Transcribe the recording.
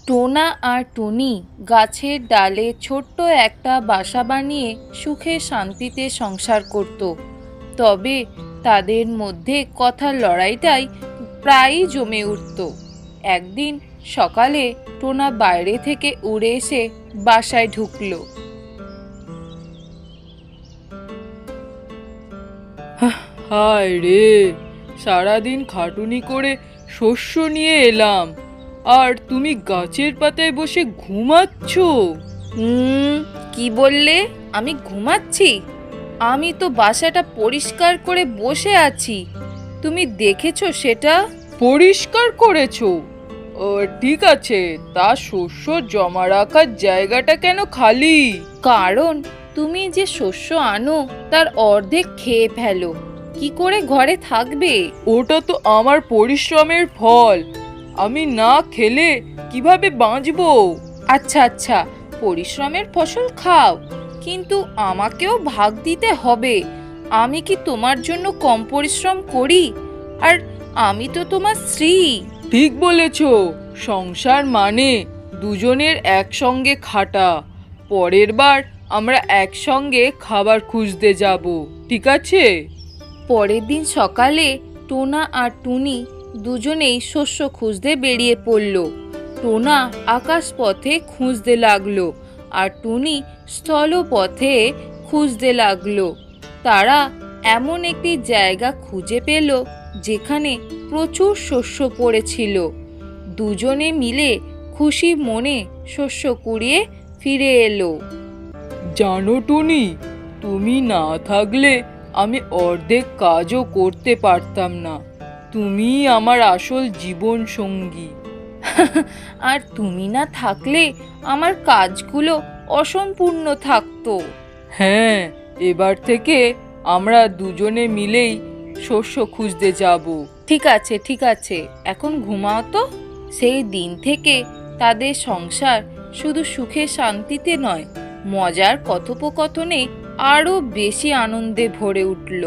টোনা আর টুনি গাছের ডালে ছোট্ট একটা বাসা বানিয়ে সুখে শান্তিতে সংসার করত। তবে তাদের মধ্যে কথার লড়াইটাই প্রায়ই জমে উঠত। একদিন সকালে টোনা বাইরে থেকে উড়ে এসে বাসায় ঢুকলো। হায় রে, সারাদিন খাটুনি করে শস্য নিয়ে এলাম, আর তুমি গাছের পাতায় বসে ঘুমাচ্ছ? কি বললে? আমি ঘুমাচ্ছি? আমি তো বাসাটা পরিষ্কার করে বসে আছি। তুমি দেখেছো সেটা? পরিষ্কার করেছো? ও ঠিক আছে, তা শস্য জমা রাখার জায়গাটা কেন খালি? কারণ তুমি যে শস্য আনো তার অর্ধেক খেয়ে ফেলো, কি করে ঘরে থাকবে? ওটা তো আমার পরিশ্রমের ফল, আমি না খেলে কিভাবে বাঁচবো? আচ্ছা আচ্ছা, পরিশ্রমের ফসল খাও, কিন্তু আমাকেও ভাগ দিতে হবে। আমি কি তোমার জন্য কম পরিশ্রম করি? আর আমি তো তোমার স্ত্রী। ঠিক বলেছ, সংসার মানে দুজনের একসঙ্গে খাটা। পরের বার আমরা একসঙ্গে খাবার খুঁজতে যাব, ঠিক আছে? পরের দিন সকালে টোনা আর টুনি দুজনেই শস্য খুঁজতে বেরিয়ে পড়ল। টোনা আকাশপথে খুঁজতে লাগলো আর টুনি স্থলপথে খুঁজতে লাগলো। তারা এমন একটি জায়গা খুঁজে পেল যেখানে প্রচুর শস্য পড়েছিল। দুজনে মিলে খুশি মনে শস্য কুড়িয়ে ফিরে এলো। জানো টুনি, তুমি না থাকলে আমি অর্ধেক কাজও করতে পারতাম না। তুমি আমার আসল জীবন সঙ্গী। আর তুমি না থাকলে আমার কাজগুলো অসম্পূর্ণ থাকতো। হ্যাঁ, এবার থেকে আমরা দুজনে মিলেই শস্য খুঁজতে যাব। ঠিক আছে ঠিক আছে, এখন ঘুমাও তো। সেই দিন থেকে তাদের সংসার শুধু সুখে শান্তিতে নয়, মজার কথোপকথনে আরো বেশি আনন্দে ভরে উঠল।